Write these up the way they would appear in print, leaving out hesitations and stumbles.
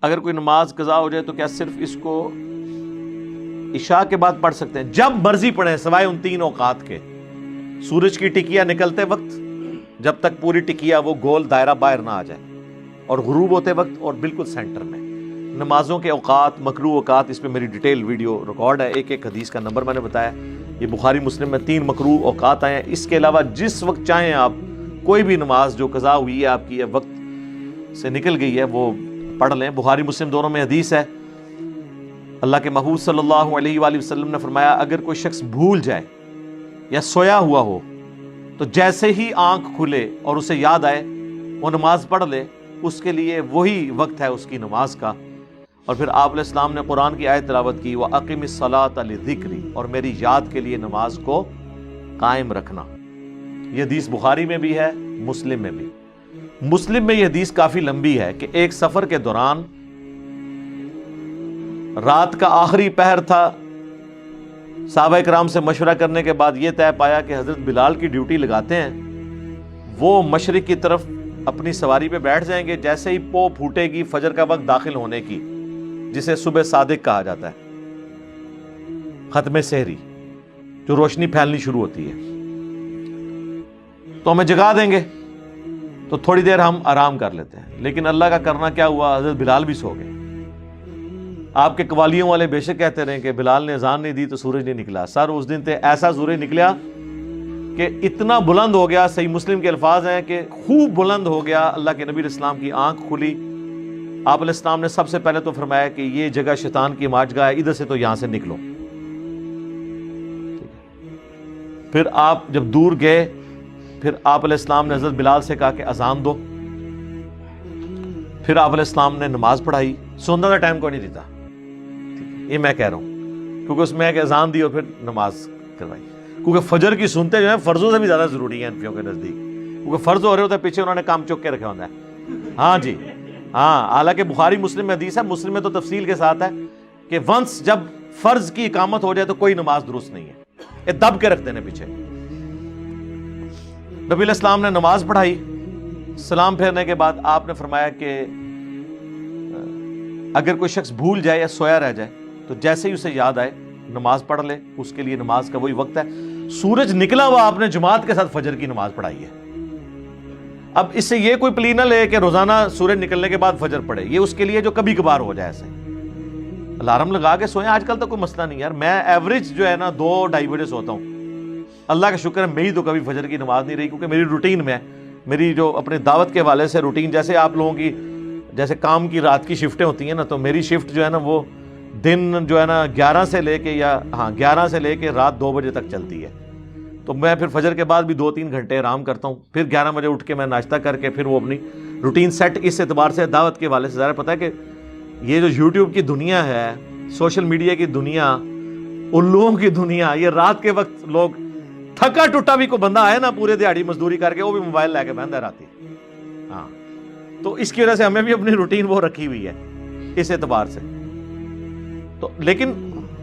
اگر کوئی نماز قضا ہو جائے تو کیا صرف اس کو عشاء کے بعد پڑھ سکتے ہیں؟ جب مرضی پڑھیں، سوائے ان 3 اوقات کے۔ سورج کی ٹکیا نکلتے وقت، جب تک پوری ٹکیا وہ گول دائرہ باہر نہ آ جائے، اور غروب ہوتے وقت، اور بالکل سینٹر میں۔ نمازوں کے اوقات، مکروہ اوقات، اس پہ میری ڈیٹیل ویڈیو ریکارڈ ہے، ایک ایک حدیث کا نمبر میں نے بتایا۔ یہ بخاری مسلم میں 3 مکروہ اوقات آئے ہیں۔ اس کے علاوہ جس وقت چاہیں آپ کوئی بھی نماز جو قضا ہوئی ہے آپ کی یا وقت سے نکل گئی ہے وہ پڑھ لیں۔ بخاری مسلم دونوں میں حدیث ہے، اللہ کے محبوب صلی اللہ علیہ وآلہ وسلم نے فرمایا اگر کوئی شخص بھول جائے یا سویا ہوا ہو تو جیسے ہی آنکھ کھلے اور اسے یاد آئے وہ نماز پڑھ لے، اس کے لیے وہی وقت ہے اس کی نماز کا۔ اور پھر آپ علیہ السلام نے قرآن کی آیت تلاوت کی، وَأَقِمِ الصَّلَاةَ لِذِكْرِي، اور میری یاد کے لیے نماز کو قائم رکھنا۔ یہ حدیث بخاری میں بھی ہے، مسلم میں بھی۔ مسلم میں یہ حدیث کافی لمبی ہے کہ ایک سفر کے دوران رات کا آخری پہر تھا، صحابہ کرام سے مشورہ کرنے کے بعد یہ طے پایا کہ حضرت بلال کی ڈیوٹی لگاتے ہیں، وہ مشرق کی طرف اپنی سواری پہ بیٹھ جائیں گے، جیسے ہی پو پھوٹے گی فجر کا وقت داخل ہونے کی، جسے صبح صادق کہا جاتا ہے، ختم سحری، جو روشنی پھیلنی شروع ہوتی ہے، تو ہمیں جگا دیں گے، تو تھوڑی دیر ہم آرام کر لیتے ہیں۔ لیکن اللہ کا کرنا کیا ہوا، حضرت بلال بھی سو گئے۔ آپ کے قوالیوں والے بے شک کہتے رہے کہ بلال نے اذان نہیں دی تو سورج نہیں نکلا۔ سر اس دن تے ایسا سورج نکلا کہ اتنا بلند ہو گیا، صحیح مسلم کے الفاظ ہیں کہ خوب بلند ہو گیا، اللہ کے نبی علیہ السلام کی آنکھ کھلی۔ آپ علیہ السلام نے سب سے پہلے تو فرمایا کہ یہ جگہ شیطان کی ماچگاہ ہے، ادھر سے تو یہاں سے نکلو۔ پھر آپ جب دور گئے، پھر آپ علیہ السلام نے حضرت بلال سے کہا کہ اذان دو۔ پھر آپ علیہ السلام نے نماز پڑھائی۔ سونے کا ٹائم کوئی نہیں دیتا، یہ میں کہہ رہا ہوں، کیونکہ اس میں ہے کہ اذان دی اور پھر نماز کروائی، کیونکہ فجر کی سنتے جو ہیں فرضوں سے بھی زیادہ ضروری ہیں انفیوں کے نزدیک، کیونکہ فرض ہو رہے ہوتے ہیں پیچھے انہوں نے کام چک کے رکھا ہوتا ہے۔ ہاں جی ہاں، حالانکہ بخاری مسلم میں حدیث ہے، مسلم میں تو تفصیل کے ساتھ ہے کہ ونس جب فرض کی اقامت ہو جائے تو کوئی نماز درست نہیں ہے، یہ دب کے رکھ دینے پیچھے۔ نبی علیہ السلام نے نماز پڑھائی، سلام پھیرنے کے بعد آپ نے فرمایا کہ اگر کوئی شخص بھول جائے یا سویا رہ جائے تو جیسے ہی اسے یاد آئے نماز پڑھ لے، اس کے لیے نماز کا وہی وقت ہے۔ سورج نکلا ہوا آپ نے جماعت کے ساتھ فجر کی نماز پڑھائی ہے۔ اب اس سے یہ کوئی پلی نہ لے کہ روزانہ سورج نکلنے کے بعد فجر پڑھے، یہ اس کے لیے جو کبھی کبھار ہو جائے، ایسے الارم لگا کے سوئیں، آج کل تو کوئی مسئلہ نہیں یار، میں ایوریج جو ہے نا 2-2.5 بجے سوتا ہوں۔ اللہ کا شکر ہے میری تو کبھی فجر کی نماز نہیں رہی، کیونکہ میری روٹین میں، میری جو اپنے دعوت کے حوالے سے روٹین، جیسے آپ لوگوں کی جیسے کام کی رات کی شفٹیں ہوتی ہیں نا، تو میری شفٹ جو ہے نا وہ دن جو ہے نا 11 سے لے کے رات 2 بجے تک چلتی ہے، تو میں پھر فجر کے بعد بھی 2-3 گھنٹے آرام کرتا ہوں، پھر 11 بجے اٹھ کے میں ناشتہ کر کے پھر وہ اپنی روٹین سیٹ۔ اس اعتبار سے دعوت کے حوالے سے ظاہر پتہ ہے کہ یہ جو یوٹیوب کی دنیا ہے، سوشل میڈیا کی دنیا، الوؤں کی دنیا، یہ رات کے وقت لوگ تھکا ٹوٹا بھی کوئی بندہ آئے نا پورے دیہڑی مزدوری کر کے، وہ بھی موبائل لے کے بہندا رہتی۔ ہاں، تو اس کی وجہ سے ہمیں بھی اپنی روٹین وہ رکھی ہوئی ہے اس اعتبار سے۔ تو لیکن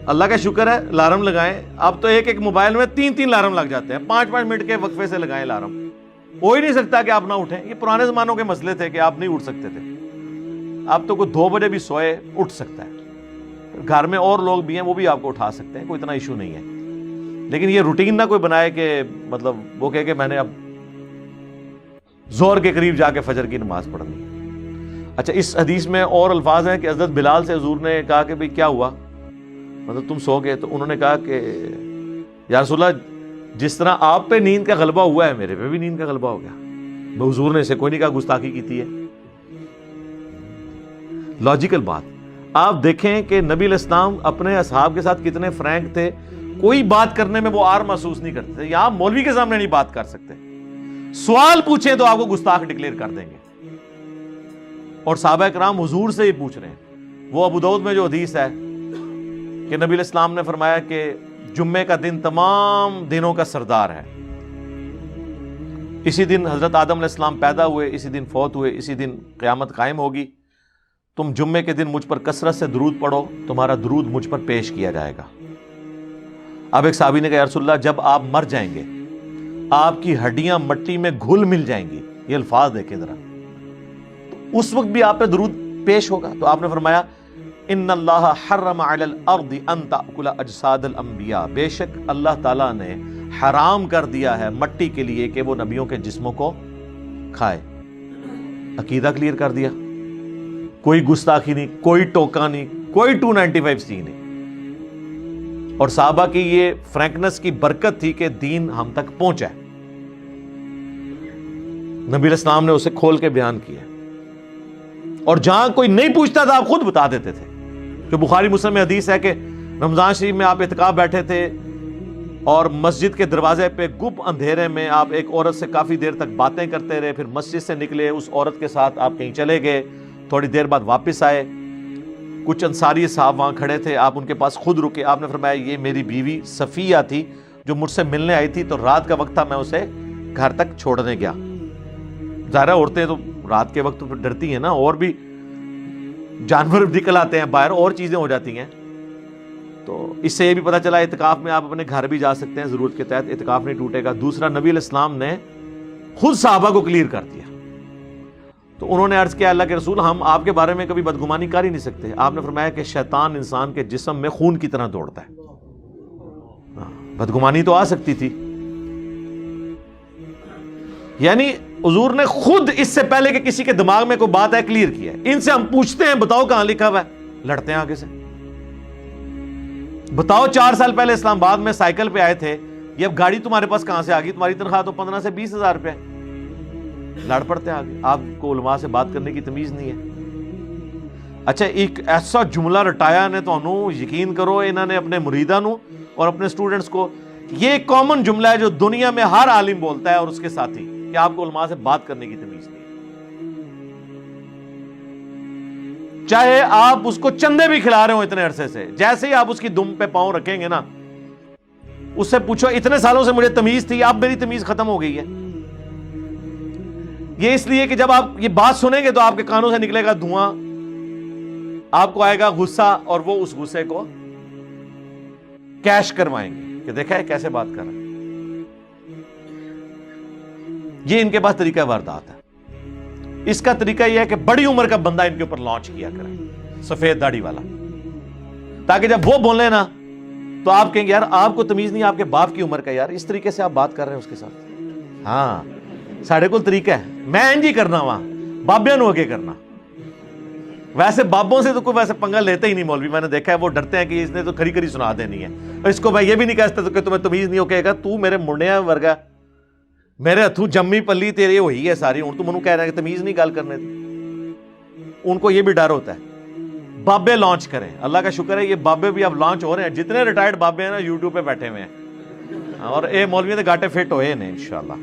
اللہ کا شکر ہے الارم لگائیں، اب تو ایک موبائل میں 3 الارم لگ جاتے ہیں، 5 منٹ کے وقفے سے لگائیں الارم، ہو ہی نہیں سکتا کہ آپ نہ اٹھیں۔ یہ پرانے زمانوں کے مسئلے تھے کہ آپ نہیں اٹھ سکتے تھے، اب تو کوئی 2 بجے بھی سوئے اٹھ سکتا ہے، گھر میں اور لوگ بھی ہیں وہ بھی آپ کو اٹھا سکتے ہیں، کوئی اتنا ایشو نہیں ہے۔ لیکن یہ روٹین نہ کوئی بنائے کہ مطلب وہ کہے کہ میں نے اب زہر کے قریب جا کے فجر کی نماز پڑھنی۔ اچھا، اس حدیث میں اور الفاظ ہیں کہ حضرت بلال سے حضور نے کہا کہ بھئی کیا ہوا، مطلب تم سو گئے؟ تو انہوں نے کہا کہ یا رسول اللہ جس طرح آپ پہ نیند کا غلبہ ہوا ہے میرے پہ بھی نیند کا غلبہ ہو گیا۔ حضور نے اسے کوئی نہیں کہا گستاخی کی ہے، لاجیکل بات۔ آپ دیکھیں کہ نبی علیہ السلام اپنے اصحاب کے ساتھ کتنے فرینک تھے، کوئی بات کرنے میں وہ آر محسوس نہیں کرتے تھے۔ یہاں مولوی کے سامنے نہیں بات کر سکتے، سوال پوچھیں تو آپ کو گستاخ ڈکلیئر کر دیں گے، اور صحابہ کرام حضور سے ہی پوچھ رہے ہیں۔ وہ ابو داؤد میں جو حدیث ہے کہ نبی علیہ السلام نے فرمایا کہ جمعے کا دن تمام دنوں کا سردار ہے، اسی دن حضرت آدم علیہ السلام پیدا ہوئے، اسی دن فوت ہوئے، اسی دن قیامت قائم ہوگی۔ تم جمعے کے دن مجھ پر کثرت سے درود پڑھو، تمہارا درود مجھ پر پیش کیا جائے گا۔ اب ایک صحابی نے کہا یا رسول اللہ جب آپ مر جائیں گے آپ کی ہڈیاں مٹی میں گھل مل جائیں گی، یہ الفاظ دیکھیں ذرا، تو اس وقت بھی آپ پہ درود پیش ہوگا. تو آپ نے فرمایا ان اللہ حرم علی الارض ان تاکل اجساد الانبیاء، بے شک اللہ تعالیٰ نے حرام کر دیا ہے مٹی کے لیے کہ وہ نبیوں کے جسموں کو کھائے. عقیدہ کلیئر کر دیا، کوئی گستاخی نہیں، کوئی ٹوکا نہیں، کوئی 295 سی نہیں. اور صحابہ کی یہ فرینکنس کی برکت تھی کہ دین ہم تک پہنچا ہے. نبی علیہ السلام نے اسے کھول کے بیان کیا، اور جہاں کوئی نہیں پوچھتا تھا آپ خود بتا دیتے تھے. جو بخاری مسلم میں حدیث ہے کہ رمضان شریف میں آپ اعتکاف بیٹھے تھے اور مسجد کے دروازے پہ گپ اندھیرے میں آپ ایک عورت سے کافی دیر تک باتیں کرتے رہے، پھر مسجد سے نکلے، اس عورت کے ساتھ آپ کہیں چلے گئے، تھوڑی دیر بعد واپس آئے. کچھ انصاری صاحب وہاں کھڑے تھے، آپ ان کے پاس خود رکے. آپ نے فرمایا یہ میری بیوی صفیہ تھی جو مجھ سے ملنے آئی تھی، تو رات کا وقت تھا، میں اسے گھر تک چھوڑنے گیا. ظاہر عورتیں تو رات کے وقت ڈرتی ہیں نا، اور بھی جانور نکل آتے ہیں باہر، اور چیزیں ہو جاتی ہیں. تو اس سے یہ بھی پتہ چلا اعتکاف میں آپ اپنے گھر بھی جا سکتے ہیں ضرورت کے تحت، اعتکاف نہیں ٹوٹے گا. دوسرا، نبی علیہ السلام نے خود صحابہ کو کلیئر کر دیا. تو انہوں نے عرض کیا اللہ کے رسول ہم آپ کے بارے میں کبھی بدگمانی کر ہی نہیں سکتے. آپ نے فرمایا کہ شیطان انسان کے جسم میں خون کی طرح دوڑتا ہے. بدگمانی تو آ سکتی تھی، یعنی حضور نے خود اس سے پہلے کہ کسی کے دماغ میں کوئی بات ہے کلیئر کیا ہے. ان سے ہم پوچھتے ہیں بتاؤ کہاں لکھا ہوا ہے، لڑتے ہیں آگے سے. بتاؤ 4 سال پہلے اسلام آباد میں سائیکل پہ آئے تھے، یہ اب گاڑی تمہارے پاس کہاں سے آ گئی؟ تمہاری تنخواہ تو 15 سے 20 ہزار روپے. لڑ پڑتے ہیں آگے. آپ کو علماء سے بات کرنے کی تمیز نہیں ہے. اچھا ایک ایسا جملہ رٹایا نے تو انہوں یقین کرو انہوں نے اپنے مریداں نو اور اپنے سٹوڈنٹس کو، یہ ایک کامن جملہ ہے جو دنیا میں ہر عالم بولتا ہے اور اس کے ساتھی، کہ آپ کو علماء سے بات کرنے کی تمیز نہیں. چاہے آپ اس کو چندے بھی کھلا رہے ہو اتنے عرصے سے، جیسے ہی آپ اس کی دم پہ پاؤں رکھیں گے نا، اس سے پوچھو اتنے سالوں سے مجھے تمیز تھی، اب میری تمیز ختم ہو گئی ہے. یہ اس لیے کہ جب آپ یہ بات سنیں گے تو آپ کے کانوں سے نکلے گا دھواں، آپ کو آئے گا غصہ، اور وہ اس غصے کو کیش کروائیں گے کہ دیکھا ہے کیسے بات کر رہے ہیں. یہ ان کے پاس طریقہ واردات ہے. اس کا طریقہ یہ ہے کہ بڑی عمر کا بندہ ان کے اوپر لانچ کیا کرے، سفید داڑھی والا، تاکہ جب وہ بولے نا تو آپ کہیں گے یار آپ کو تمیز نہیں، آپ کے باپ کی عمر کا، یار اس طریقے سے آپ بات کر رہے ہیں اس کے ساتھ. ہاں ساڑھے کو طریقہ ہے، میں انجی کرنا وہاں بابیاں نو اگے کرنا. ویسے بابوں سے تو کوئی ویسے پنگا لیتے ہی نہیں مولوی، میں نے دیکھا ہے وہ ڈرتے ہیں کہ اس نے تو کھری کھری سنا دینی ہے. اور اس کو میں یہ بھی نہیں کہتا کہ تمہیں تمیز نہیں ہو، کہے گا تو میرے منڈیا ورگا، میرے ہتھوں جمی پلی تیرے ہوئی ہے ساری، ہوں تو منو کہہ رہا ہے کہ تمیز نہیں گل کرنے تھی. ان کو یہ بھی ڈر ہوتا ہے. بابے لانچ کریں، اللہ کا شکر ہے یہ بابے بھی اب لانچ ہو رہے ہیں. جتنے ریٹائرڈ بابے ہیں نا یوٹیوب پہ بیٹھے ہوئے ہیں، اور اے مولوی دے گاٹے فٹ ہوئے ہیں انشاءاللہ.